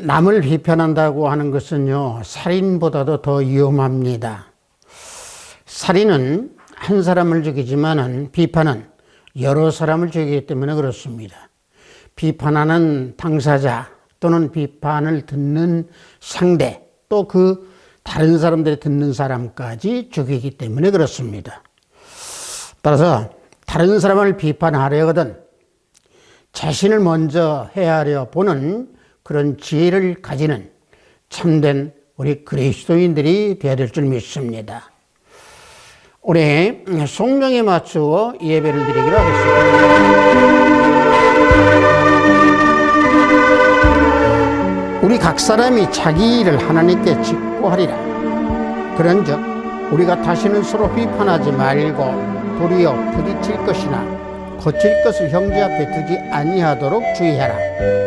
남을 비판한다고 하는 것은요, 살인보다도 더 위험합니다. 살인은 한 사람을 죽이지만은 비판은 여러 사람을 죽이기 때문에 그렇습니다. 비판하는 당사자 또는 비판을 듣는 상대, 또 그 다른 사람들이 듣는 사람까지 죽이기 때문에 그렇습니다. 따라서 다른 사람을 비판하려거든 자신을 먼저 헤아려 보는 그런 지혜를 가지는 참된 우리 그리스도인들이 되어야 될 줄 믿습니다. 올해 성령에 맞추어 예배를 드리기로 하겠습니다. 우리 각 사람이 자기 일을 하나님께 직고하리라. 그런즉 우리가 다시는 서로 비판하지 말고 도리어 부딪힐 것이나 거칠 것을 형제 앞에 두지 아니하도록 주의하라.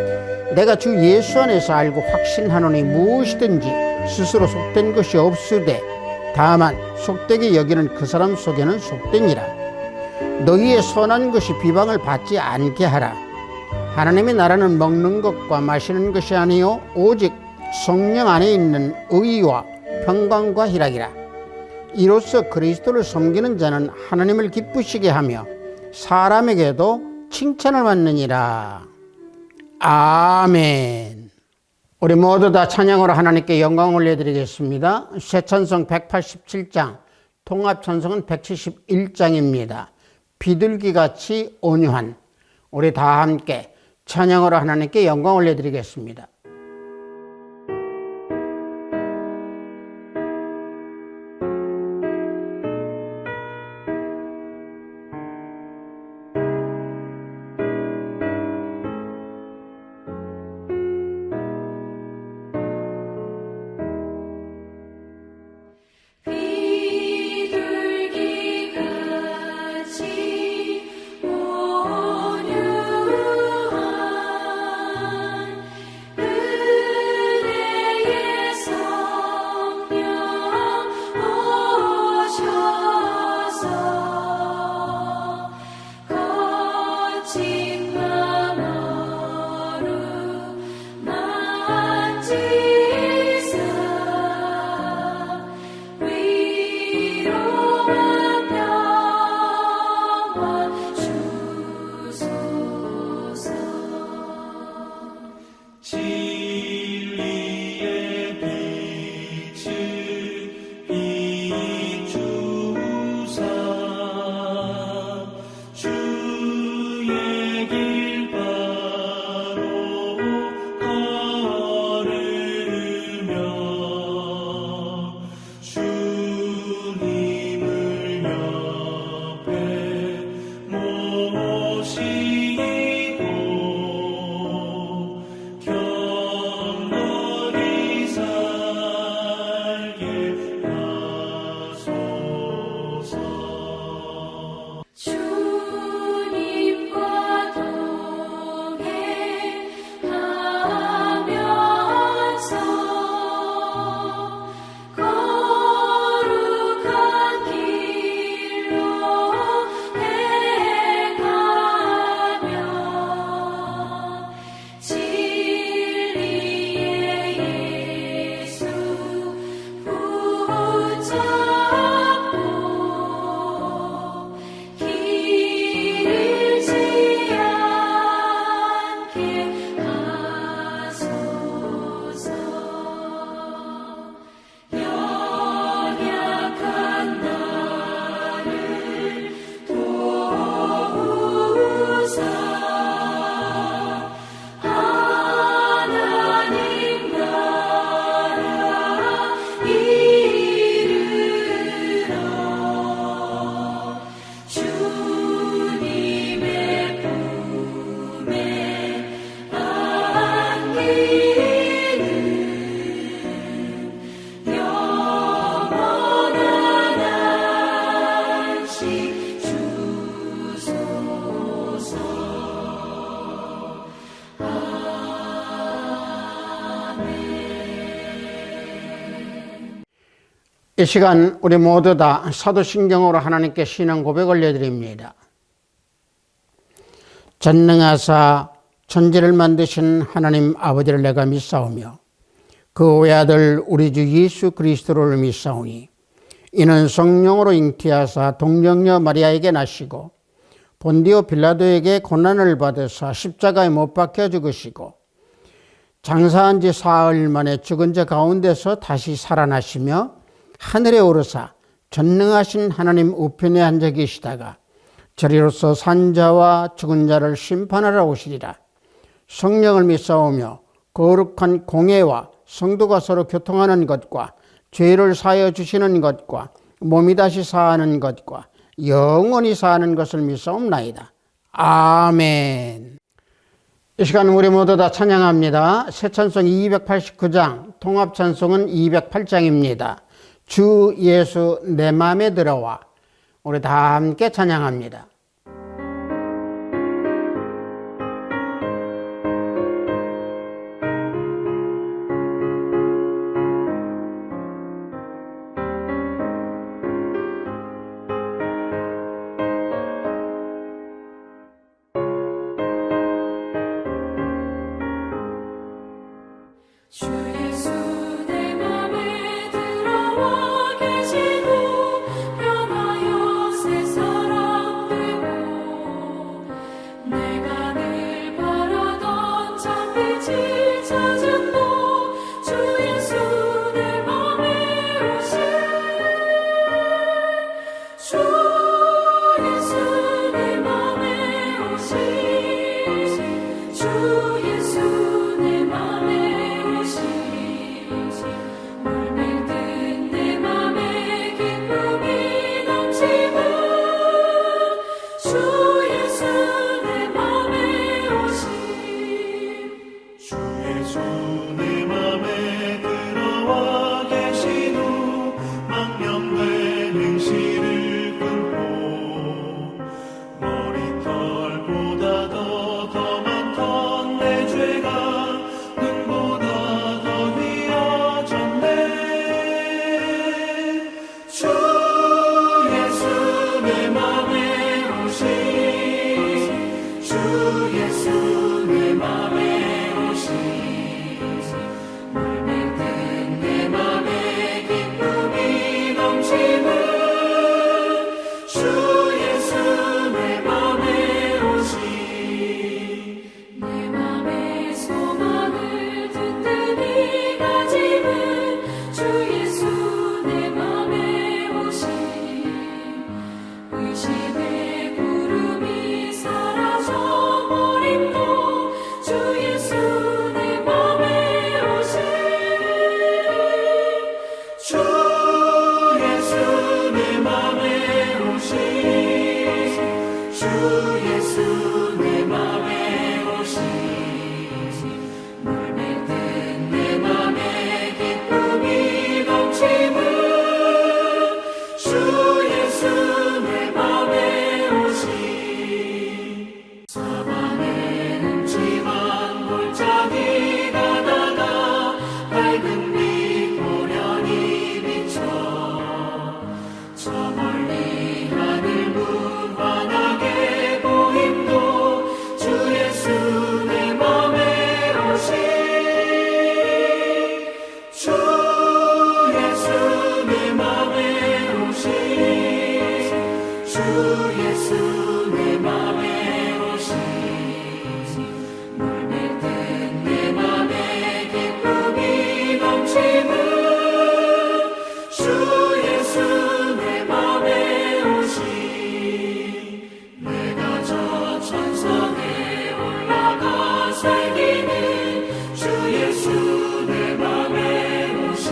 내가 주 예수 안에서 알고 확신하노니 무엇이든지 스스로 속된 것이 없으되 다만 속되게 여기는 그 사람 속에는 속되니라. 너희의 선한 것이 비방을 받지 않게 하라. 하나님의 나라는 먹는 것과 마시는 것이 아니요 오직 성령 안에 있는 의와 평강과 희락이라. 이로써 그리스도를 섬기는 자는 하나님을 기쁘시게 하며 사람에게도 칭찬을 받느니라. 아멘. 우리 모두 다 찬양으로 하나님께 영광 올려드리겠습니다. 새 찬송 187장, 통합 찬송은 171장입니다. 비둘기같이 온유한. 우리 다 함께 찬양으로 하나님께 영광 올려드리겠습니다. 이 시간 우리 모두 다 사도신경으로 하나님께 신앙 고백 올려드립니다. 전능하사 천지를 만드신 하나님 아버지를 내가 믿사오며 그 외아들 우리 주 예수 그리스도를 믿사오니 이는 성령으로 잉태하사 동정녀 마리아에게 나시고 본디오 빌라도에게 고난을 받으사 십자가에 못 박혀 죽으시고 장사한 지 사흘 만에 죽은 자 가운데서 다시 살아나시며 하늘에 오르사 전능하신 하나님 우편에 앉아 계시다가 저리로서 산 자와 죽은 자를 심판하러 오시리라. 성령을 믿사오며 거룩한 공예와 성도가 서로 교통하는 것과 죄를 사하여 주시는 것과 몸이 다시 사하는 것과 영원히 사는 것을 믿사옵나이다. 아멘. 이 시간 우리 모두 다 찬양합니다. 새 찬송 289장, 통합 찬송은 208장입니다. 주 예수 내 맘에 들어와. 우리 다 함께 찬양합니다. 주 예수 내 맘에 들어와 계시고 변하여 새 사람 되고 내가 늘 바라던 참빛을 찾은 너 주 예수 내 맘에 오시 주 예수 내 맘에 오시 주 예수 내 맘에 물밀듯 내 맘에 기쁨이 넘치고 주 예수 내 맘에 오시 주 예수 내 맘에 들어와 계신 후 망령된 행실을 끊고 머리털보다 더 많던 내 죄가 눈보다 더 휘어졌네. 주 예수 내 맘에 오시 주 예수 내 맘에 오시 물밀듯 내 맘에 기쁨이 넘치고 주 예수 내 맘에 오시 내 맘의 소망을 든든히 가지는 주 예수 내 맘에 오시 의심의 구름이 사라져 버림도 주 예수 내 맘에 오시 주 예수 내 맘에 오시 주 예수 내 맘에 오시 물밀듯 내 맘에 기쁨이 넘치고 주 예수 내 맘에 오시 사방에 음침한 골짜기 가다가 밝은 빛 고련히 비춰 저 멀리 하늘 무한하게 보임도 주 예수 내 맘에 오시 주 예수 내 맘에 오시 주 예수 내 맘에 오시 물밀듯 내 맘에 기쁨이 넘치고 주 예수 내 맘에 오시 내가 저 천성에 올라가 살기는 주 예수 내 맘에 오시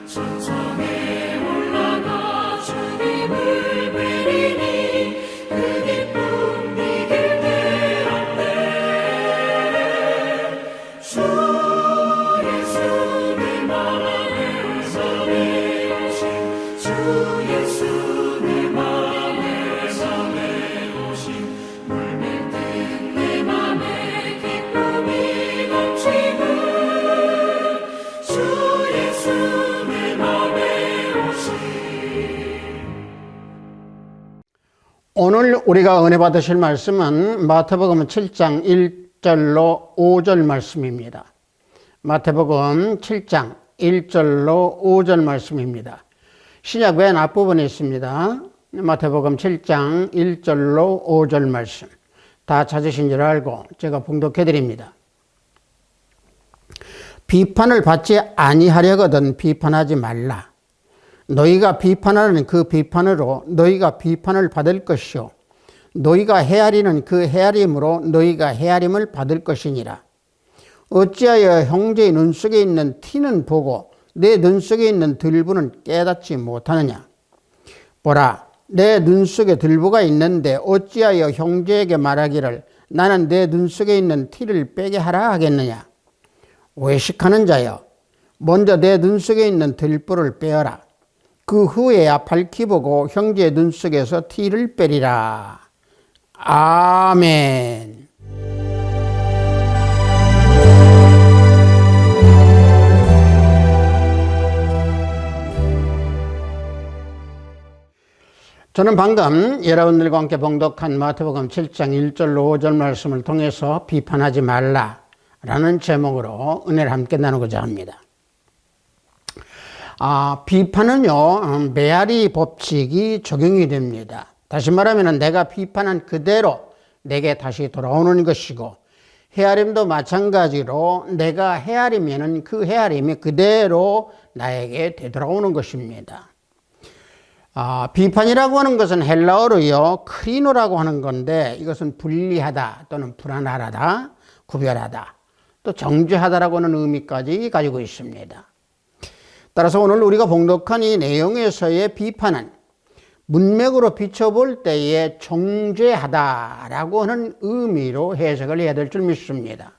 천성에 올라가 주님을 뵈리니 그 기쁨 이길 데 없네 주 예수 오늘 우리가 은혜 받으실 말씀은 마태복음 7장 1절로 5절 말씀입니다. 마태복음 7장 1절로 5절 말씀입니다. 신약 맨 앞부분에 있습니다. 마태복음 7장 1절로 5절 말씀. 다 찾으신 줄 알고 제가 봉독해 드립니다. 비판을 받지 아니하려거든 비판하지 말라. 너희가 비판하는 그 비판으로 너희가 비판을 받을 것이요 너희가 헤아리는 그 헤아림으로 너희가 헤아림을 받을 것이니라. 어찌하여 형제의 눈 속에 있는 티는 보고 내 눈 속에 있는 들보는 깨닫지 못하느냐. 보라, 내 눈 속에 들보가 있는데 어찌하여 형제에게 말하기를 나는 내 눈 속에 있는 티를 빼게 하라 하겠느냐. 외식하는 자여, 먼저 내 눈 속에 있는 들보를 빼어라. 그 후에야 밝히 보고 형제의 눈 속에서 티를 빼리라. 아멘. 저는 방금 여러분들과 함께 봉독한 마태복음 7장 1절로 5절 말씀을 통해서 비판하지 말라라는 제목으로 은혜를 함께 나누고자 합니다. 비판은요, 메아리 법칙이 적용이 됩니다. 다시 말하면 내가 비판한 그대로 내게 다시 돌아오는 것이고, 헤아림도 마찬가지로 내가 헤아리면 그 헤아림이 그대로 나에게 되돌아오는 것입니다. 비판이라고 하는 것은 헬라어로요, 크리노라고 하는 건데, 이것은 분리하다 또는 불안하다, 구별하다, 또 정죄하다라고 하는 의미까지 가지고 있습니다. 따라서 오늘 우리가 봉독한 이 내용에서의 비판은 문맥으로 비춰볼 때에 정죄하다라고 하는 의미로 해석을 해야 될 줄 믿습니다.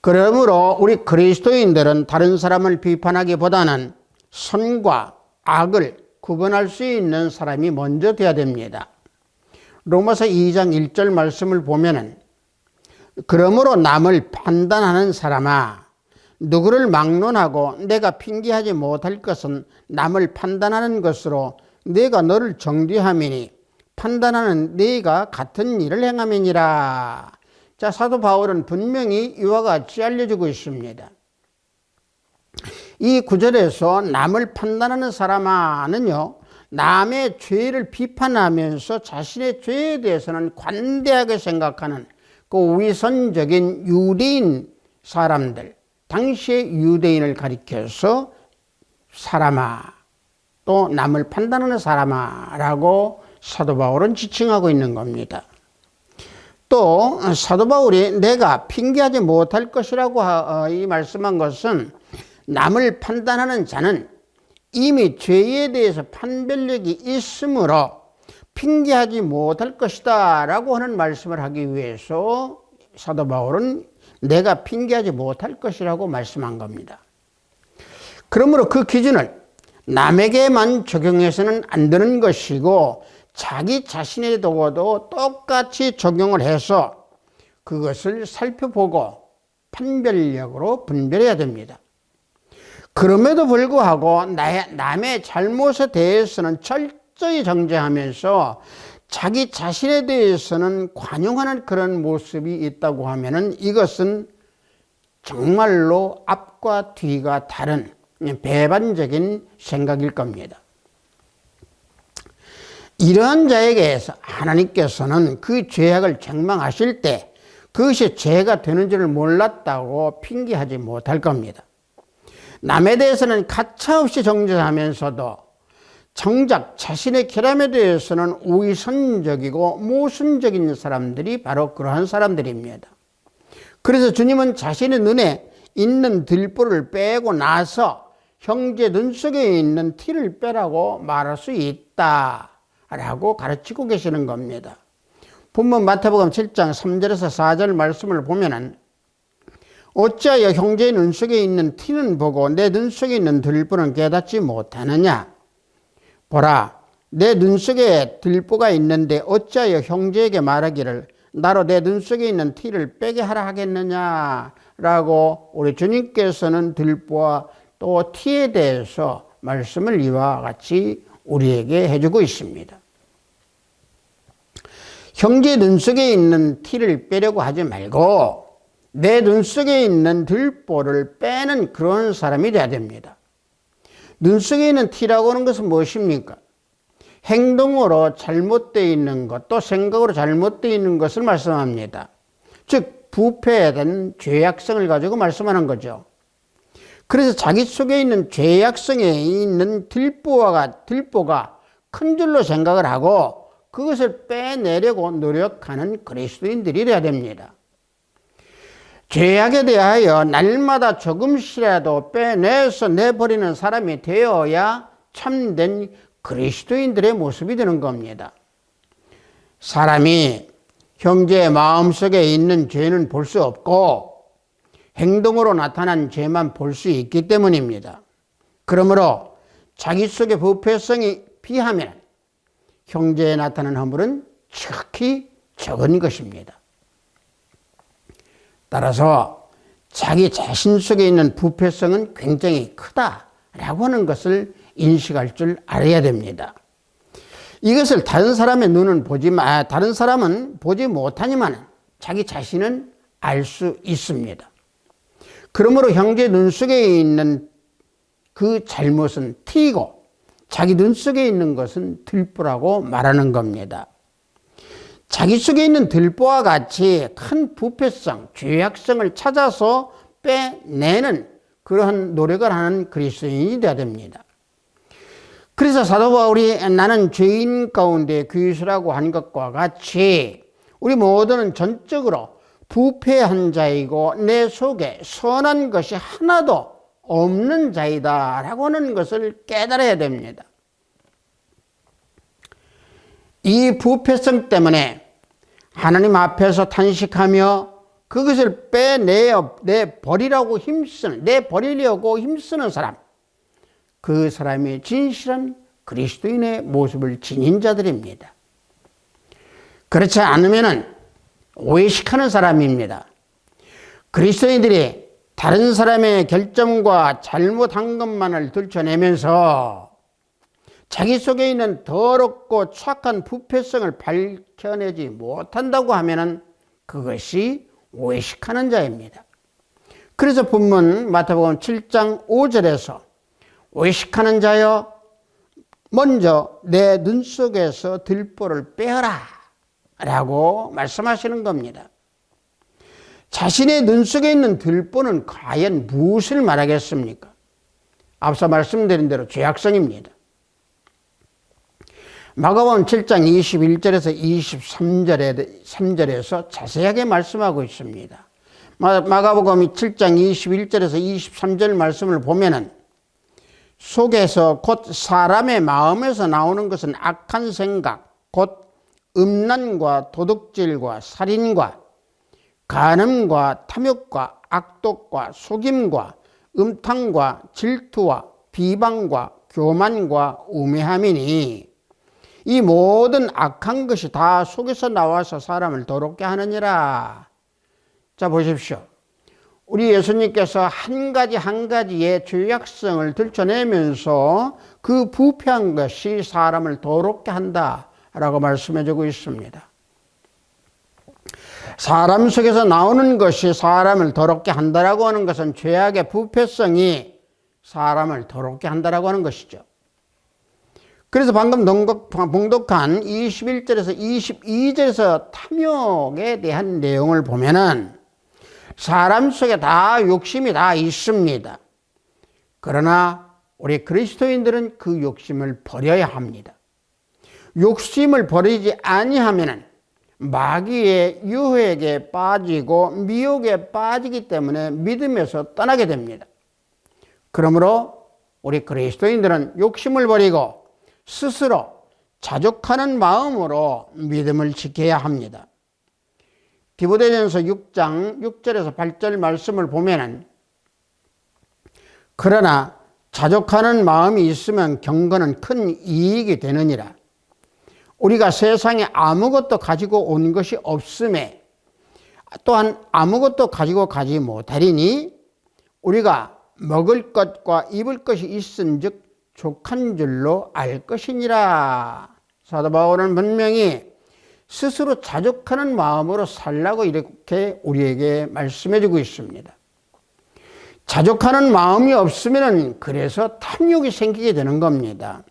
그러므로 우리 그리스도인들은 다른 사람을 비판하기보다는 선과 악을 구분할 수 있는 사람이 먼저 되어야 됩니다. 로마서 2장 1절 말씀을 보면은 그러므로 남을 판단하는 사람아, 누구를 막론하고 내가 핑계하지 못할 것은 남을 판단하는 것으로 내가 너를 정죄함이니 판단하는 네가 같은 일을 행함이니라. 자, 사도 바울은 분명히 이와 같이 알려주고 있습니다. 이 구절에서 남을 판단하는 사람아는요, 남의 죄를 비판하면서 자신의 죄에 대해서는 관대하게 생각하는 그 위선적인 유대인 사람들, 당시의 유대인을 가리켜서 사람아, 또 남을 판단하는 사람아 라고 사도 바울은 지칭하고 있는 겁니다. 또 사도 바울이 내가 핑계하지 못할 것이라고 이 말씀한 것은 남을 판단하는 자는 이미 죄에 대해서 판별력이 있으므로 핑계하지 못할 것이다 라고 하는 말씀을 하기 위해서 사도 바울은 내가 핑계하지 못할 것이라고 말씀한 겁니다. 그러므로 그 기준을 남에게만 적용해서는 안 되는 것이고 자기 자신에게도 똑같이 적용을 해서 그것을 살펴보고 판별력으로 분별해야 됩니다. 그럼에도 불구하고 남의 잘못에 대해서는 철저히 정죄하면서 자기 자신에 대해서는 관용하는 그런 모습이 있다고 하면은 이것은 정말로 앞과 뒤가 다른 배반적인 생각일 겁니다. 이러한 자에게 하나님께서는 그 죄악을 책망하실 때 그것이 죄가 되는 줄을 몰랐다고 핑계하지 못할 겁니다. 남에 대해서는 가차없이 정죄하면서도 정작 자신의 결함에 대해서는 위선적이고 모순적인 사람들이 바로 그러한 사람들입니다. 그래서 주님은 자신의 눈에 있는 들보를 빼고 나서 형제 눈 속에 있는 티를 빼라고 말할 수 있다라고 가르치고 계시는 겁니다. 본문 마태복음 7장 3절에서 4절 말씀을 보면은 어찌하여 형제의 눈 속에 있는 티는 보고 내 눈 속에 있는 들보는 깨닫지 못하느냐. 보라, 내 눈 속에 들보가 있는데 어찌하여 형제에게 말하기를 나로 내 눈 속에 있는 티를 빼게 하라 하겠느냐라고 우리 주님께서는 들보와 또 티에 대해서 말씀을 이와 같이 우리에게 해주고 있습니다. 형제 눈 속에 있는 티를 빼려고 하지 말고 내 눈 속에 있는 들보를 빼는 그런 사람이 돼야 됩니다. 눈 속에 있는 티라고 하는 것은 무엇입니까? 행동으로 잘못되어 있는 것, 또 생각으로 잘못되어 있는 것을 말씀합니다. 즉 부패된 죄악성을 가지고 말씀하는 거죠. 그래서 자기 속에 있는 죄악성에 있는 들보가 큰 줄로 생각을 하고 그것을 빼내려고 노력하는 그리스도인들이 되어야 됩니다. 죄악에 대하여 날마다 조금씩이라도 빼내서 내버리는 사람이 되어야 참된 그리스도인들의 모습이 되는 겁니다. 사람이 형제의 마음속에 있는 죄는 볼 수 없고 행동으로 나타난 죄만 볼 수 있기 때문입니다. 그러므로 자기 속의 부패성이 비하면 형제에 나타난 허물은 지극히 적은 것입니다. 따라서 자기 자신 속에 있는 부패성은 굉장히 크다라고 하는 것을 인식할 줄 알아야 됩니다. 이것을 다른 사람의 눈은 다른 사람은 보지 못하지만 자기 자신은 알 수 있습니다. 그러므로 형제 눈 속에 있는 그 잘못은 티이고 자기 눈 속에 있는 것은 들보라고 말하는 겁니다. 자기 속에 있는 들보와 같이 큰 부패성, 죄악성을 찾아서 빼내는 그러한 노력을 하는 그리스도인이 되어야 됩니다. 그래서 사도 바울이 나는 죄인 가운데 귀수라고 한 것과 같이 우리 모두는 전적으로 부패한 자이고 내 속에 선한 것이 하나도 없는 자이다 라고 하는 것을 깨달아야 됩니다. 이 부패성 때문에 하나님 앞에서 탄식하며 그것을 내버리려고 힘쓰는 사람, 그 사람이 진실한 그리스도인의 모습을 지닌 자들입니다. 그렇지 않으면 오해식하는 사람입니다. 그리스도인들이 다른 사람의 결점과 잘못한 것만을 들춰내면서 자기 속에 있는 더럽고 추악한 부패성을 밝혀내지 못한다고 하면 그것이 오해식하는 자입니다. 그래서 본문 마태복음 7장 5절에서 오해식하는 자여 먼저 내 눈 속에서 들보를 빼어라 라고 말씀하시는 겁니다. 자신의 눈 속에 있는 들보는 과연 무엇을 말하겠습니까? 앞서 말씀드린 대로 죄악성입니다. 마가복음 7장 21절에서 23절에서 자세하게 말씀하고 있습니다. 마가복음 7장 21절에서 23절 말씀을 보면은 속에서 곧 사람의 마음에서 나오는 것은 악한 생각, 곧 음란과 도둑질과 살인과 간음과 탐욕과 악독과 속임과 음탕과 질투와 비방과 교만과 우매함이니 이 모든 악한 것이 다 속에서 나와서 사람을 더럽게 하느니라. 자, 보십시오. 우리 예수님께서 한 가지의 죄악성을 들춰내면서 그 부패한 것이 사람을 더럽게 한다라고 말씀해주고 있습니다. 사람 속에서 나오는 것이 사람을 더럽게 한다라고 하는 것은 죄악의 부패성이 사람을 더럽게 한다라고 하는 것이죠. 그래서 방금 봉독한 21절에서 22절에서 탐욕에 대한 내용을 보면은 사람 속에 다 욕심이 다 있습니다. 그러나 우리 그리스도인들은 그 욕심을 버려야 합니다. 욕심을 버리지 아니하면은 마귀의 유혹에 빠지고 미혹에 빠지기 때문에 믿음에서 떠나게 됩니다. 그러므로 우리 그리스도인들은 욕심을 버리고 스스로 자족하는 마음으로 믿음을 지켜야 합니다. 디모데전서 6장 6절에서 8절 말씀을 보면은 그러나 자족하는 마음이 있으면 경건은 큰 이익이 되느니라. 우리가 세상에 아무것도 가지고 온 것이 없음에 또한 아무것도 가지고 가지 못하리니 우리가 먹을 것과 입을 것이 있은즉 족한 줄로 알 것이니라. 사도 바울은 분명히 스스로 자족하는 마음으로 살라고 이렇게 우리에게 말씀해 주고 있습니다. 자족하는 마음이 없으면 그래서 탐욕이 생기게 되는 겁니다.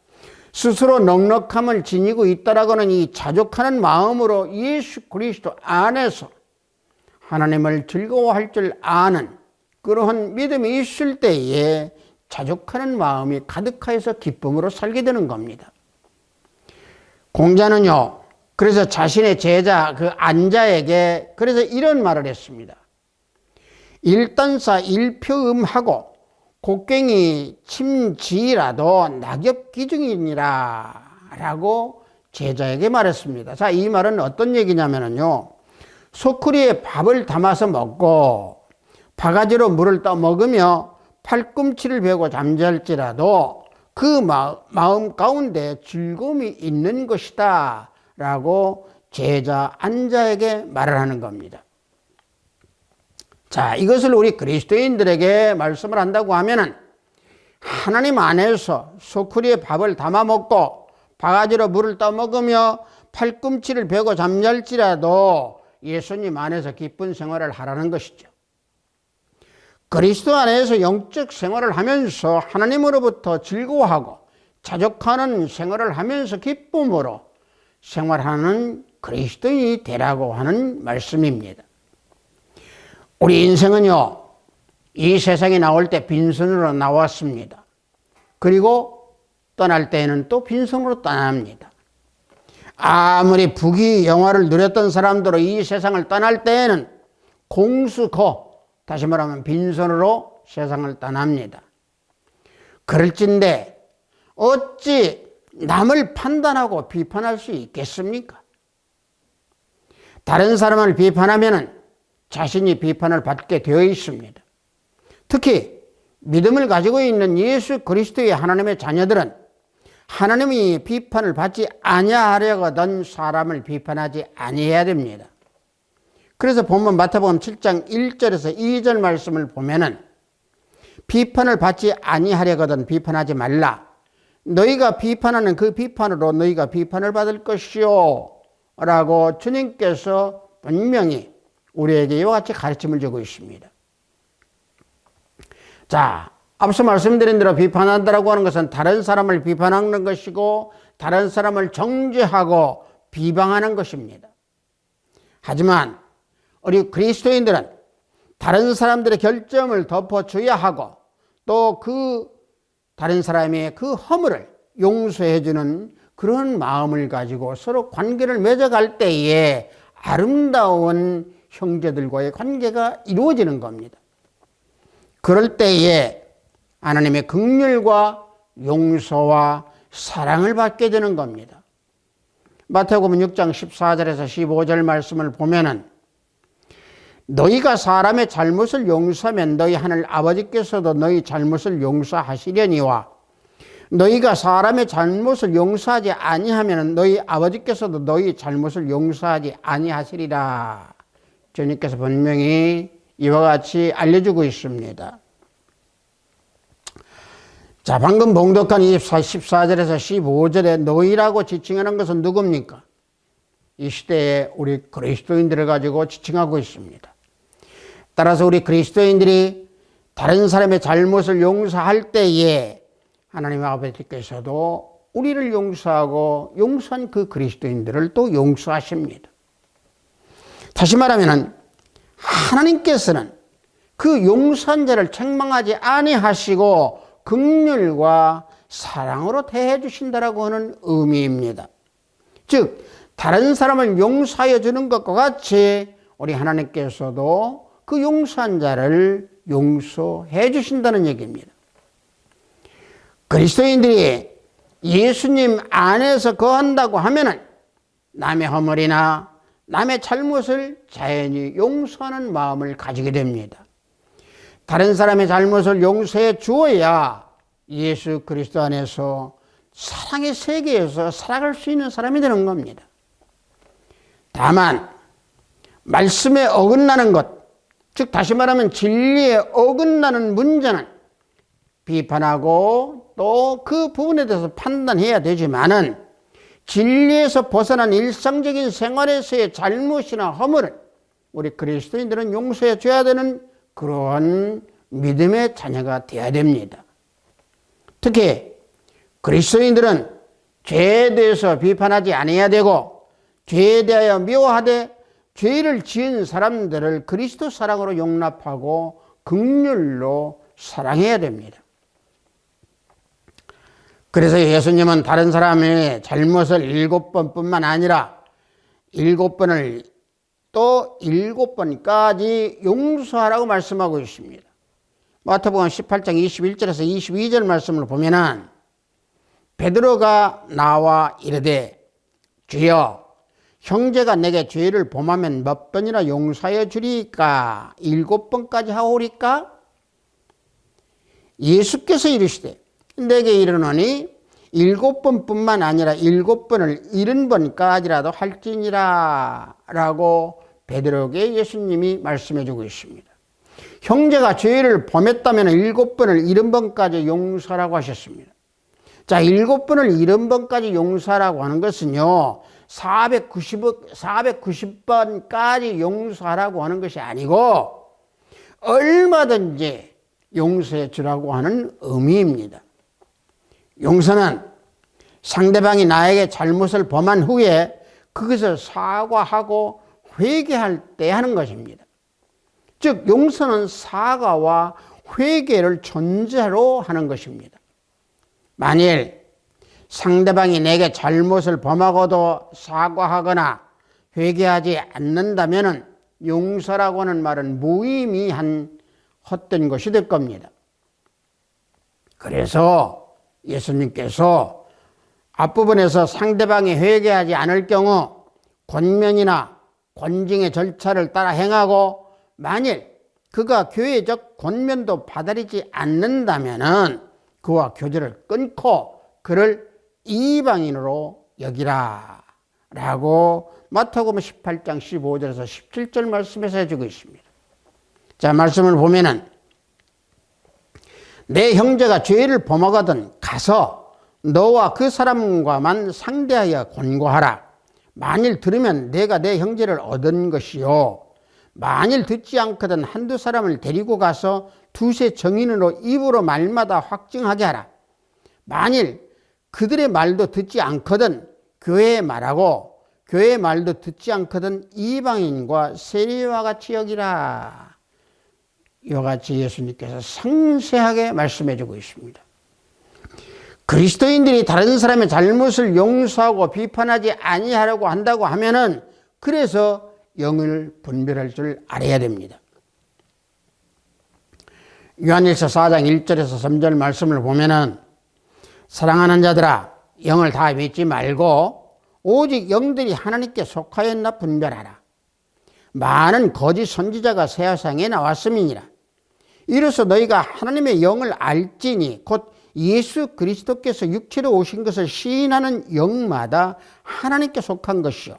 스스로 넉넉함을 지니고 있다라고는 이 자족하는 마음으로 예수 그리스도 안에서 하나님을 즐거워할 줄 아는 그러한 믿음이 있을 때에 자족하는 마음이 가득하여서 기쁨으로 살게 되는 겁니다. 공자는요, 그래서 자신의 제자 그 안자에게 그래서 이런 말을 했습니다. 일단사 일표음하고 곡괭이 침지라도 낙엽 기중이니라 라고 제자에게 말했습니다. 자, 이 말은 어떤 얘기냐면요, 소쿠리에 밥을 담아서 먹고 바가지로 물을 떠 먹으며 팔꿈치를 베고 잠잘지라도 그 마음 가운데 즐거움이 있는 것이다 라고 제자 안자에게 말을 하는 겁니다. 자, 이것을 우리 그리스도인들에게 말씀을 한다고 하면은 하나님 안에서 소쿠리에 밥을 담아 먹고 바가지로 물을 떠 먹으며 팔꿈치를 베고 잠잘지라도 예수님 안에서 기쁜 생활을 하라는 것이죠. 그리스도 안에서 영적 생활을 하면서 하나님으로부터 즐거워하고 자족하는 생활을 하면서 기쁨으로 생활하는 그리스도인이 되라고 하는 말씀입니다. 우리 인생은요, 이 세상에 나올 때 빈손으로 나왔습니다. 그리고 떠날 때에는 또 빈손으로 떠납니다. 아무리 부귀 영화를 누렸던 사람들은 이 세상을 떠날 때에는 공수고, 다시 말하면 빈손으로 세상을 떠납니다. 그럴진데 어찌 남을 판단하고 비판할 수 있겠습니까? 다른 사람을 비판하면 자신이 비판을 받게 되어 있습니다. 특히 믿음을 가지고 있는 예수 그리스도의 하나님의 자녀들은 하나님이 비판을 받지 아니하려거든 사람을 비판하지 아니해야 됩니다. 그래서 본문 마태복음 7장 1절에서 2절 말씀을 보면은 비판을 받지 아니하려거든 비판하지 말라. 너희가 비판하는 그 비판으로 너희가 비판을 받을 것이요 라고 주님께서 분명히 우리에게 이와 같이 가르침을 주고 있습니다. 자, 앞서 말씀드린 대로 비판한다라고 하는 것은 다른 사람을 비판하는 것이고 다른 사람을 정죄하고 비방하는 것입니다. 하지만 우리 그리스도인들은 다른 사람들의 결점을 덮어줘야 하고 또 그 다른 사람의 그 허물을 용서해주는 그런 마음을 가지고 서로 관계를 맺어갈 때에 아름다운 형제들과의 관계가 이루어지는 겁니다. 그럴 때에 하나님의 긍휼과 용서와 사랑을 받게 되는 겁니다. 마태복음 6장 14절에서 15절 말씀을 보면은 너희가 사람의 잘못을 용서하면 너희 하늘 아버지께서도 너희 잘못을 용서하시려니와 너희가 사람의 잘못을 용서하지 아니하면 너희 아버지께서도 너희 잘못을 용서하지 아니하시리라. 주님께서 분명히 이와 같이 알려주고 있습니다. 자, 방금 봉독한 14절에서 15절에 너희라고 지칭하는 것은 누굽니까? 이 시대에 우리 그리스도인들을 가지고 지칭하고 있습니다. 따라서 우리 그리스도인들이 다른 사람의 잘못을 용서할 때에 하나님 아버지께서도 우리를 용서하고 용서한 그 그리스도인들을 또 용서하십니다. 다시 말하면 하나님께서는 그 용서한 자를 책망하지 아니하시고 긍휼과 사랑으로 대해 주신다라고 하는 의미입니다. 즉 다른 사람을 용서하여 주는 것과 같이 우리 하나님께서도 그 용서한 자를 용서해 주신다는 얘기입니다. 그리스도인들이 예수님 안에서 거한다고 하면은 남의 허물이나 남의 잘못을 자연히 용서하는 마음을 가지게 됩니다. 다른 사람의 잘못을 용서해 주어야 예수 그리스도 안에서 사랑의 세계에서 살아갈 수 있는 사람이 되는 겁니다. 다만 말씀에 어긋나는 것, 즉 다시 말하면 진리에 어긋나는 문제는 비판하고 또 그 부분에 대해서 판단해야 되지만은 진리에서 벗어난 일상적인 생활에서의 잘못이나 허물을 우리 그리스도인들은 용서해 줘야 되는 그러한 믿음의 자녀가 되어야 됩니다. 특히 그리스도인들은 죄에 대해서 비판하지 않아야 되고, 죄에 대하여 미워하되 죄를 지은 사람들을 그리스도 사랑으로 용납하고 긍휼로 사랑해야 됩니다. 그래서 예수님은 다른 사람의 잘못을 7번뿐만 아니라 7번을 또 7번까지 용서하라고 말씀하고 있습니다. 마태복음 18장 21절에서 22절 말씀을 보면은 베드로가 나와 이르되 주여 형제가 내게 죄를 범하면 몇 번이나 용서하여 주리까? 7번까지 하오리까? 예수께서 이르시되 내게 이르노니 7번뿐만 아니라 7번을 70번까지라도 할지니라 라고 베드로에게 예수님이 말씀해 주고 있습니다. 형제가 죄를 범했다면 7번을 70번까지 용서라고 하셨습니다. 자, 7번을 70번까지 용서하라고 하는 것은요, 490번까지 용서하라고 하는 것이 아니고 얼마든지 용서해 주라고 하는 의미입니다. 용서는 상대방이 나에게 잘못을 범한 후에 그것을 사과하고 회개할 때 하는 것입니다. 즉 용서는 사과와 회개를 전제로 하는 것입니다. 만일 상대방이 내게 잘못을 범하고도 사과하거나 회개하지 않는다면 용서라고 하는 말은 무의미한 헛된 것이 될 겁니다. 그래서 예수님께서 앞부분에서 상대방이 회개하지 않을 경우 권면이나 권징의 절차를 따라 행하고 만일 그가 교회적 권면도 받아들이지 않는다면 그와 교제를 끊고 그를 이방인으로 여기라 라고 마태복음 18장 15절에서 17절 말씀에서 해주고 있습니다. 자, 말씀을 보면은 내 형제가 죄를 범하거든 가서 너와 그 사람과만 상대하여 권고하라. 만일 들으면 내가 내 형제를 얻은 것이요, 만일 듣지 않거든 한두 사람을 데리고 가서 두세 정인으로 입으로 말마다 확증하게 하라. 만일 그들의 말도 듣지 않거든 교회의 말하고 교회의 말도 듣지 않거든 이방인과 세리와 같이 여기라. 이와 같이 예수님께서 상세하게 말씀해 주고 있습니다. 그리스도인들이 다른 사람의 잘못을 용서하고 비판하지 아니하려고 한다고 하면은 그래서 영을 분별할 줄 알아야 됩니다. 요한일서 4장 1절에서 3절 말씀을 보면은 사랑하는 자들아 영을 다 믿지 말고 오직 영들이 하나님께 속하였나 분별하라. 많은 거짓 선지자가 새 세상에 나왔음이니라. 이로써 너희가 하나님의 영을 알지니 곧 예수 그리스도께서 육체로 오신 것을 시인하는 영마다 하나님께 속한 것이요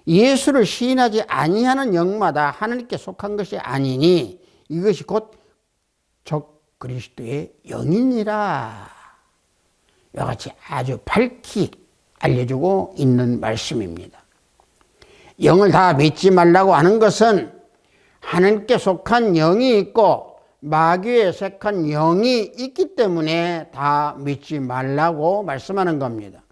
예수를 시인하지 아니하는 영마다 하나님께 속한 것이 아니니 이것이 곧 적 그리스도의 영이니라. 이와 같이 아주 밝히 알려주고 있는 말씀입니다. 영을 다 믿지 말라고 하는 것은 하나님께 속한 영이 있고 마귀에 속한 영이 있기 때문에 다 믿지 말라고 말씀하는 겁니다.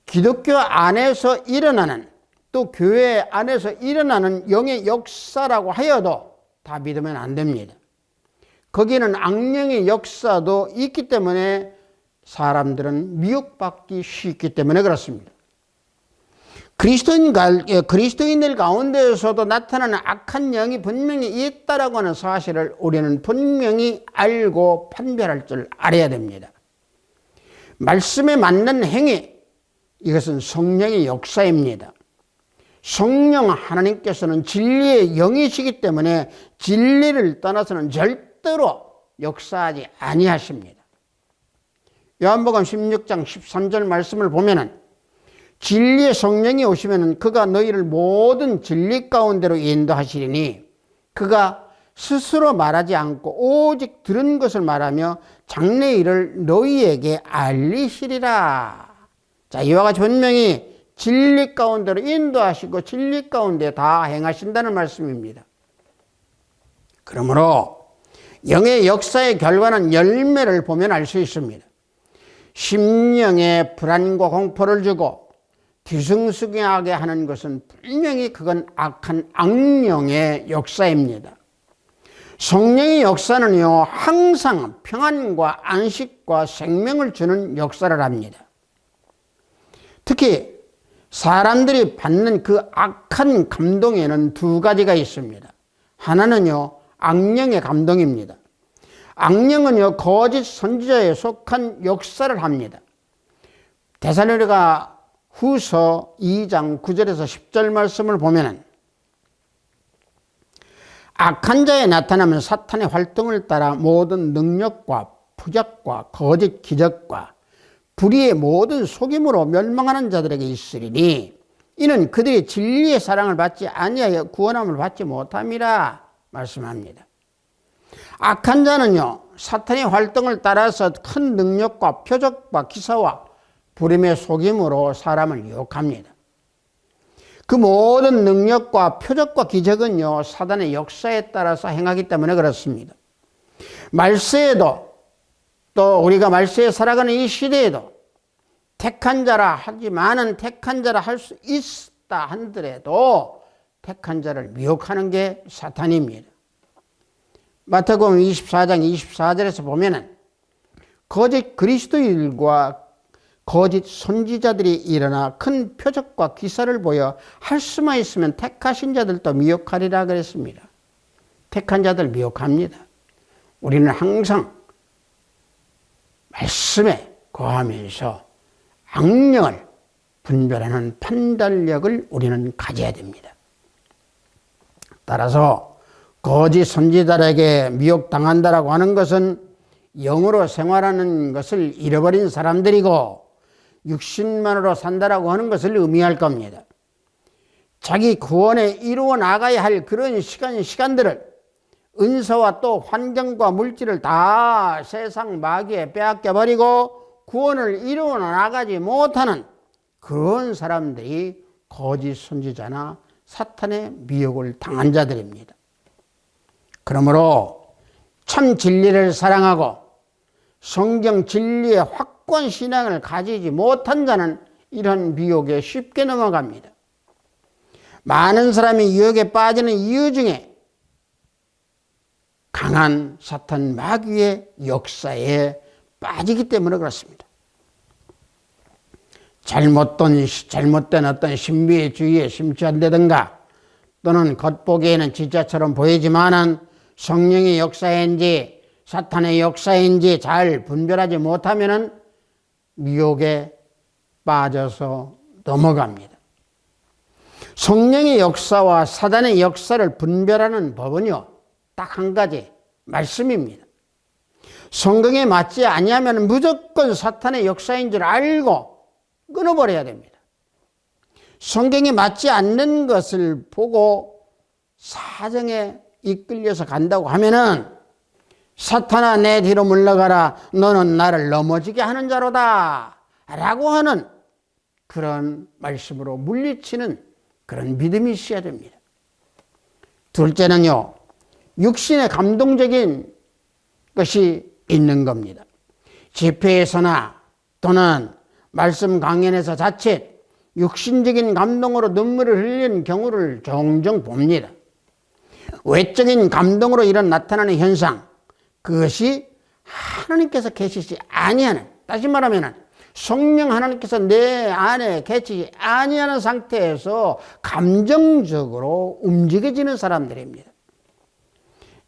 기독교 안에서 일어나는 또 교회 안에서 일어나는 영의 역사라고 하여도 다 믿으면 안 됩니다. 거기는 악령의 역사도 있기 때문에 사람들은 미혹받기 쉽기 때문에 그렇습니다. 그리스도인들 가운데에서도 나타나는 악한 영이 분명히 있다라고 하는 사실을 우리는 분명히 알고 판별할 줄 알아야 됩니다. 말씀에 맞는 행위, 이것은 성령의 역사입니다. 성령 하나님께서는 진리의 영이시기 때문에 진리를 떠나서는 절대로 역사하지 아니하십니다. 요한복음 16장 13절 말씀을 보면은 진리의 성령이 오시면 그가 너희를 모든 진리 가운데로 인도하시리니 그가 스스로 말하지 않고 오직 들은 것을 말하며 장래 일을 너희에게 알리시리라. 자, 이와 같이 분명히 진리 가운데로 인도하시고 진리 가운데 다 행하신다는 말씀입니다. 그러므로 영의 역사의 결과는 열매를 보면 알 수 있습니다. 심령에 불안과 공포를 주고 뒤숭숭하게 하는 것은 분명히 그건 악한 악령의 역사입니다. 성령의 역사는요, 항상 평안과 안식과 생명을 주는 역사를 합니다. 특히 사람들이 받는 그 악한 감동에는 두 가지가 있습니다. 하나는요, 악령의 감동입니다. 악령은요, 거짓 선지자에 속한 역사를 합니다. 데살로니가 후서 2장 9절에서 10절 말씀을 보면은 악한 자에 나타나면 사탄의 활동을 따라 모든 능력과 부적과 거짓 기적과 불의의 모든 속임으로 멸망하는 자들에게 있으리니 이는 그들이 진리의 사랑을 받지 아니하여 구원함을 받지 못함이라 말씀합니다. 악한 자는요, 사탄의 활동을 따라서 큰 능력과 표적과 기사와 불임의 속임으로 사람을 유혹합니다. 그 모든 능력과 표적과 기적은요, 사단의 역사에 따라서 행하기 때문에 그렇습니다. 말세에도, 또 우리가 말세에 살아가는 이 시대에도 택한 자라 하지만은 택한 자라 할 수 있다 한들에도 택한 자를 미혹하는 게 사탄입니다. 마태복음 24장 24절에서 보면은 거짓 그리스도인과 거짓 선지자들이 일어나 큰 표적과 기사를 보여 할 수만 있으면 택하신 자들도 미혹하리라 그랬습니다. 택한 자들 미혹합니다. 우리는 항상 말씀에 거하면서 악령을 분별하는 판단력을 우리는 가져야 됩니다. 따라서 거짓 선지자들에게 미혹당한다라고 하는 것은 영으로 생활하는 것을 잃어버린 사람들이고 육신만으로 산다라고 하는 것을 의미할 겁니다. 자기 구원에 이루어 나가야 할 그런 시간들을 은사와 또 환경과 물질을 다 세상 마귀에 빼앗겨버리고 구원을 이루어 나가지 못하는 그런 사람들이 거짓 선지자나 사탄의 미혹을 당한 자들입니다. 그러므로 참 진리를 사랑하고 성경 진리의 확고한 신앙을 가지지 못한 자는 이런 미혹에 쉽게 넘어갑니다. 많은 사람이 유혹에 빠지는 이유 중에 강한 사탄 마귀의 역사에 빠지기 때문에 그렇습니다. 잘못된 어떤 신비의 주의에 심취한다든가 또는 겉보기에는 진짜처럼 보이지만은 성령의 역사인지 사탄의 역사인지 잘 분별하지 못하면은 미혹에 빠져서 넘어갑니다. 성령의 역사와 사단의 역사를 분별하는 법은요, 딱 한 가지 말씀입니다. 성경에 맞지 아니하면 무조건 사탄의 역사인 줄 알고 끊어버려야 됩니다. 성경에 맞지 않는 것을 보고 사정에 이끌려서 간다고 하면은 사탄아 내 뒤로 물러가라 너는 나를 넘어지게 하는 자로다 라고 하는 그런 말씀으로 물리치는 그런 믿음이 있어야 됩니다. 둘째는요, 육신의 감동적인 것이 있는 겁니다. 집회에서나 또는 말씀 강연에서 자칫 육신적인 감동으로 눈물을 흘리는 경우를 종종 봅니다. 외적인 감동으로 이런 나타나는 현상, 그것이 하나님께서 계시지 아니하는, 다시 말하면 성령 하나님께서 내 안에 계시지 아니하는 상태에서 감정적으로 움직여지는 사람들입니다.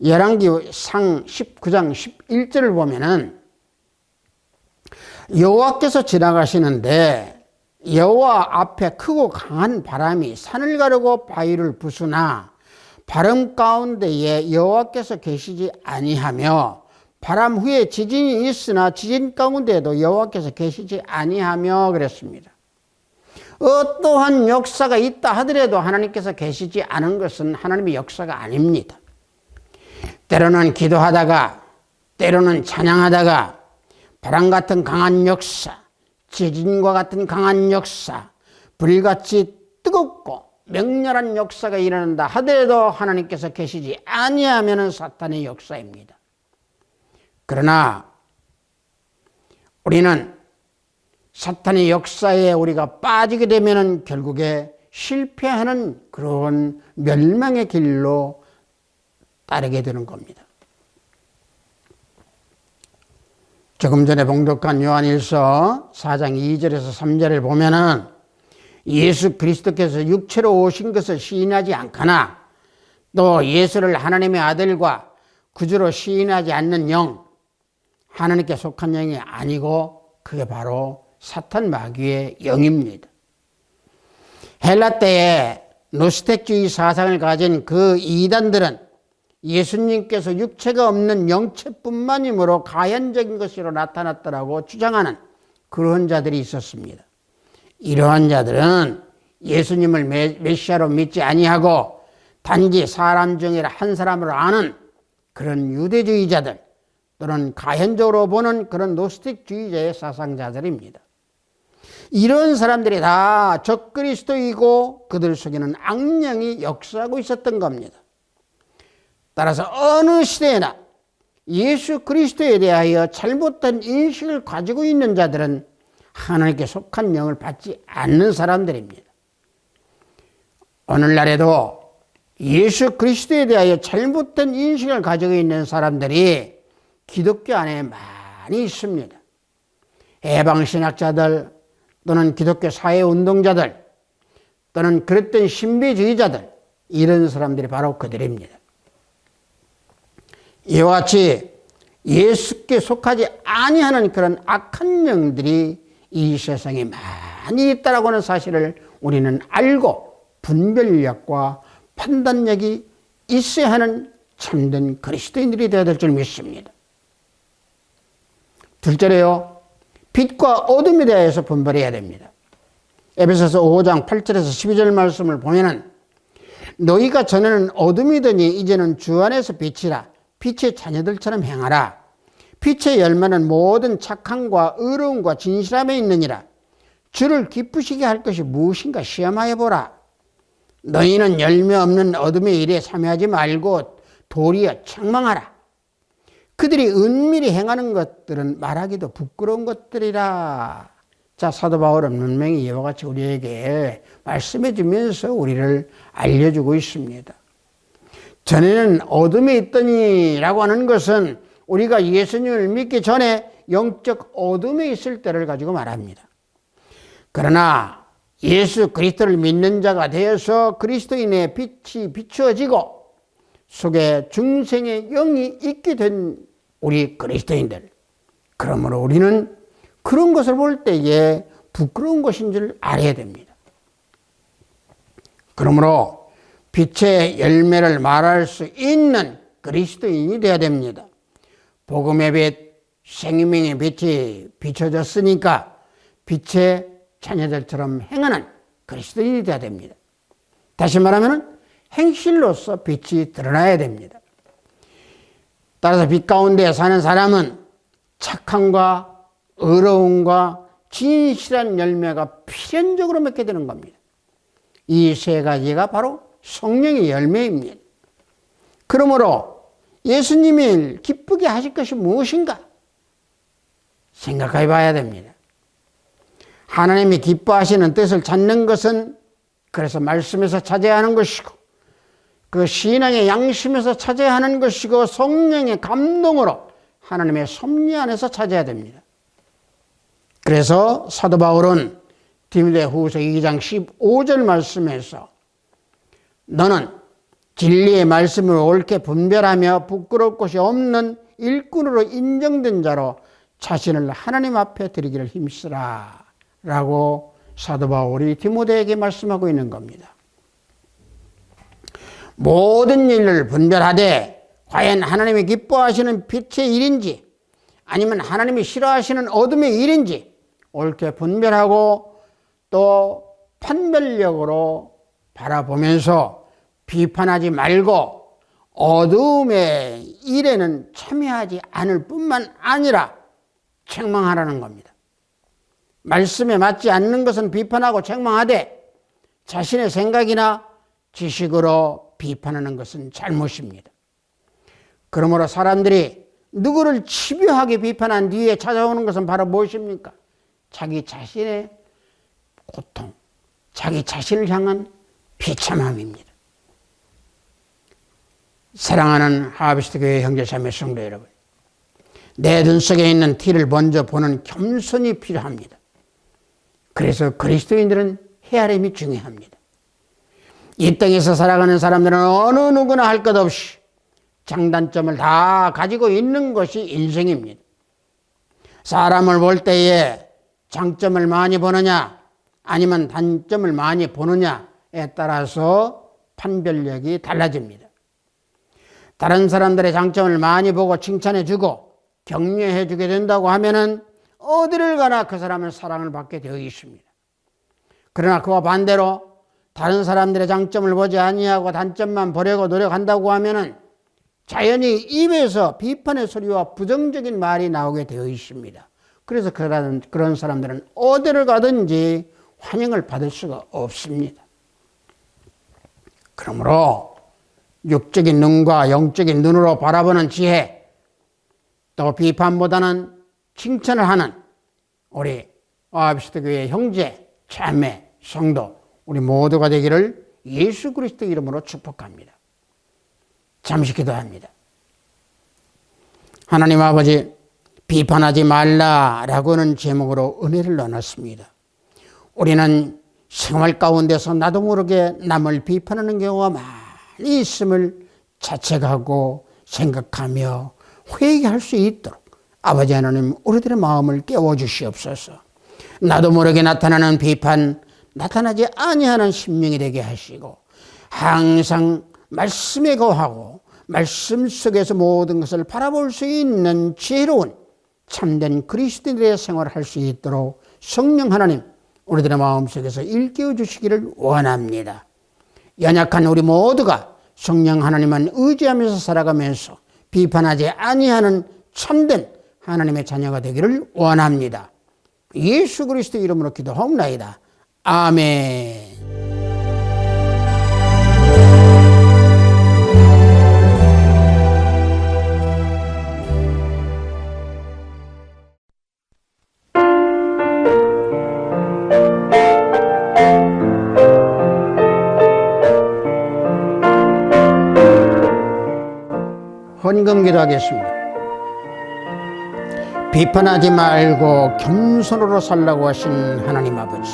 열왕기상 19장 11절을 보면은 여호와께서 지나가시는데 여호와 앞에 크고 강한 바람이 산을 가르고 바위를 부수나 바람 가운데에 여호와께서 계시지 아니하며 바람 후에 지진이 있으나 지진 가운데에도 여호와께서 계시지 아니하며 그랬습니다. 어떠한 역사가 있다 하더라도 하나님께서 계시지 않은 것은 하나님의 역사가 아닙니다. 때로는 기도하다가 때로는 찬양하다가 바람 같은 강한 역사, 지진과 같은 강한 역사, 불같이 뜨겁고 맹렬한 역사가 일어난다 하더라도 하나님께서 계시지 아니하면 사탄의 역사입니다. 그러나 우리는 사탄의 역사에 우리가 빠지게 되면 결국에 실패하는 그런 멸망의 길로 따르게 되는 겁니다. 조금 전에 봉독한 요한일서 4장 2절에서 3절을 보면은 예수 그리스도께서 육체로 오신 것을 시인하지 않거나 또 예수를 하나님의 아들과 구주로 시인하지 않는 영, 하나님께 속한 영이 아니고 그게 바로 사탄 마귀의 영입니다. 헬라 때에 노스틱주의 사상을 가진 그 이단들은 예수님께서 육체가 없는 영체뿐만이므로 가연적인 것으로 나타났다라고 주장하는 그런 자들이 있었습니다. 이러한 자들은 예수님을 메시아로 믿지 아니하고 단지 사람 중에 한 사람으로 아는 그런 유대주의자들 또는 가현적으로 보는 그런 노스틱주의자의 사상자들입니다. 이런 사람들이 다 적그리스도이고 그들 속에는 악령이 역사하고 있었던 겁니다. 따라서 어느 시대나 예수 그리스도에 대하여 잘못된 인식을 가지고 있는 자들은 하나님께 속한 영을 받지 않는 사람들입니다. 오늘날에도 예수 그리스도에 대하여 잘못된 인식을 가지고 있는 사람들이 기독교 안에 많이 있습니다. 해방신학자들 또는 기독교 사회운동자들 또는 그랬던 신비주의자들, 이런 사람들이 바로 그들입니다. 이와 같이 예수께 속하지 아니하는 그런 악한 영들이 이 세상에 많이 있다라고 하는 사실을 우리는 알고 분별력과 판단력이 있어야 하는 참된 그리스도인들이 되어야 될 줄 믿습니다. 둘째로요, 빛과 어둠에 대해서 분별해야 됩니다. 에베소서 5장 8절에서 12절 말씀을 보면은 너희가 전에는 어둠이더니 이제는 주 안에서 빛이라. 빛의 자녀들처럼 행하라. 빛의 열매는 모든 착함과 의로움과 진실함에 있느니라. 주를 기쁘시게 할 것이 무엇인가 시험하여 보라. 너희는 열매 없는 어둠의 일에 참여하지 말고 도리어 책망하라. 그들이 은밀히 행하는 것들은 말하기도 부끄러운 것들이라. 자, 사도 바울은 분명히 이와 같이 우리에게 말씀해 주면서 우리를 알려주고 있습니다. 전에는 어둠에 있더니라고 하는 것은 우리가 예수님을 믿기 전에 영적 어둠에 있을 때를 가지고 말합니다. 그러나 예수 그리스도를 믿는 자가 되어서 그리스도인의 빛이 비추어지고 속에 중생의 영이 있게 된 우리 그리스도인들, 그러므로 우리는 그런 것을 볼 때에 부끄러운 것인 줄 알아야 됩니다. 그러므로 빛의 열매를 말할 수 있는 그리스도인이 되어야 됩니다. 복음의 빛, 생명의 빛이 비춰졌으니까 빛의 자녀들처럼 행하는 그리스도인이 되어야 됩니다. 다시 말하면 행실로서 빛이 드러나야 됩니다. 따라서 빛 가운데 사는 사람은 착함과 의로움과 진실한 열매가 필연적으로 맺게 되는 겁니다. 이 세 가지가 바로 성령의 열매입니다. 그러므로 예수님이 기쁘게 하실 것이 무엇인가 생각해 봐야 됩니다. 하나님이 기뻐하시는 뜻을 찾는 것은 그래서 말씀에서 찾아야 하는 것이고, 그 신앙의 양심에서 찾아야 하는 것이고, 성령의 감동으로 하나님의 섭리 안에서 찾아야 됩니다. 그래서 사도 바울은 디모데후서 2장 15절 말씀에서 너는 진리의 말씀을 옳게 분별하며 부끄러울 것이 없는 일꾼으로 인정된 자로 자신을 하나님 앞에 드리기를 힘쓰라 라고 사도 바울이 디모데에게 말씀하고 있는 겁니다. 모든 일을 분별하되 과연 하나님이 기뻐하시는 빛의 일인지 아니면 하나님이 싫어하시는 어둠의 일인지 옳게 분별하고 또 판별력으로 바라보면서 비판하지 말고 어둠의 일에는 참여하지 않을 뿐만 아니라 책망하라는 겁니다. 말씀에 맞지 않는 것은 비판하고 책망하되 자신의 생각이나 지식으로 비판하는 것은 잘못입니다. 그러므로 사람들이 누구를 집요하게 비판한 뒤에 찾아오는 것은 바로 무엇입니까? 자기 자신의 고통, 자기 자신을 향한 비참함입니다. 사랑하는 하비스트 교회 형제자매 성도 여러분, 내 눈 속에 있는 티를 먼저 보는 겸손이 필요합니다. 그래서 그리스도인들은 헤아림이 중요합니다. 이 땅에서 살아가는 사람들은 어느 누구나 할 것 없이 장단점을 다 가지고 있는 것이 인생입니다. 사람을 볼 때에 장점을 많이 보느냐 아니면 단점을 많이 보느냐에 따라서 판별력이 달라집니다. 다른 사람들의 장점을 많이 보고 칭찬해주고 격려해주게 된다고 하면은 어디를 가나 그 사람은 사랑을 받게 되어 있습니다. 그러나 그와 반대로 다른 사람들의 장점을 보지 아니하고 단점만 보려고 노력한다고 하면은 자연히 입에서 비판의 소리와 부정적인 말이 나오게 되어 있습니다. 그래서 그런 사람들은 어디를 가든지 환영을 받을 수가 없습니다. 그러므로 육적인 눈과 영적인 눈으로 바라보는 지혜, 또 비판보다는 칭찬을 하는 우리 아비스트 교회 형제, 자매, 성도 우리 모두가 되기를 예수 그리스도 이름으로 축복합니다. 잠시 기도합니다. 하나님 아버지, 비판하지 말라라고는 제목으로 은혜를 나눴습니다. 우리는 생활 가운데서 나도 모르게 남을 비판하는 경우가 많이 있음을 자책하고 생각하며 회개할 수 있도록 아버지 하나님 우리들의 마음을 깨워주시옵소서. 나도 모르게 나타나는 비판, 나타나지 아니하는 심령이 되게 하시고 항상 말씀에 거하고 말씀 속에서 모든 것을 바라볼 수 있는 지혜로운 참된 그리스도인들의 생활을 할 수 있도록 성령 하나님 우리들의 마음속에서 일깨워 주시기를 원합니다. 연약한 우리 모두가 성령 하나님만 의지하면서 살아가면서 비판하지 아니하는 참된 하나님의 자녀가 되기를 원합니다. 예수 그리스도 이름으로 기도하옵나이다. 아멘. 헌금 기도하겠습니다. 비판하지 말고 겸손으로 살라고 하신 하나님 아버지,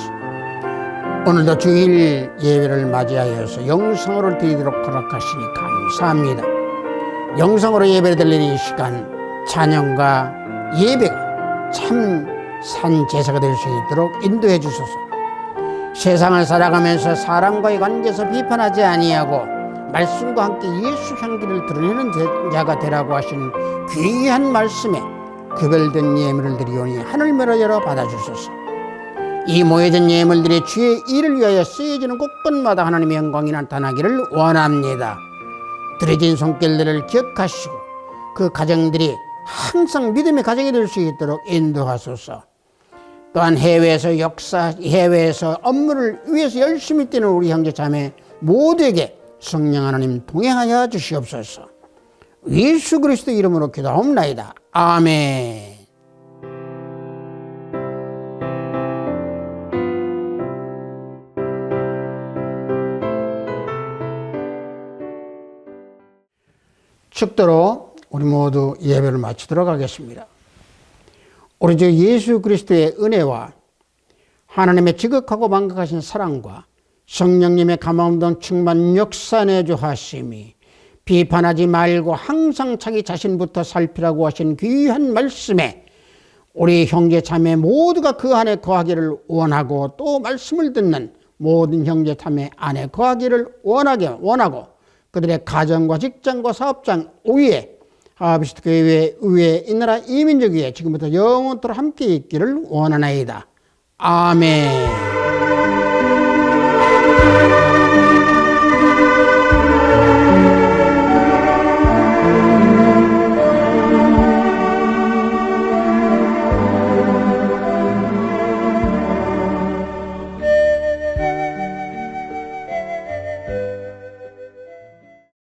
오늘도 주일 예배를 맞이하여서 영상으로 드리도록 허락하시니 감사합니다. 영상으로 예배를 드리는 이 시간 찬양과 예배가 참 산 제사가 될 수 있도록 인도해 주소서. 세상을 살아가면서 사람과의 관계에서 비판하지 아니하고 말씀과 함께 예수 향기를 드러내는 자가 되라고 하신 귀한 말씀에 구별된 예물을 드리오니 하늘문을 열어 받아주소서. 이 모여진 예물들이 주의 일을 위하여 쓰여지는 곳곳마다 하나님의 영광이 나타나기를 원합니다. 드려진 손길들을 기억하시고 그 가정들이 항상 믿음의 가정이 될 수 있도록 인도하소서. 또한 해외에서 업무를 위해서 열심히 뛰는 우리 형제 자매 모두에게 성령 하나님 동행하여 주시옵소서. 예수 그리스도 이름으로 기도하옵나이다. 아멘. 축도로 우리 모두 예배를 마치도록 하겠습니다. 우리 주 예수 그리스도의 은혜와 하나님의 지극하고 만극하신 사랑과 성령님의 감화운동 충만 역사내주 하심이 비판하지 말고 항상 자기 자신부터 살피라고 하신 귀한 말씀에 우리 형제 자매 모두가 그 안에 거하기를 원하고 또 말씀을 듣는 모든 형제 자매 안에 거하기를 원하고 그들의 가정과 직장과 사업장 위에 아비스트 교회 위에 이 나라 이민족 위에 지금부터 영원토록 함께 있기를 원하나이다. 아멘.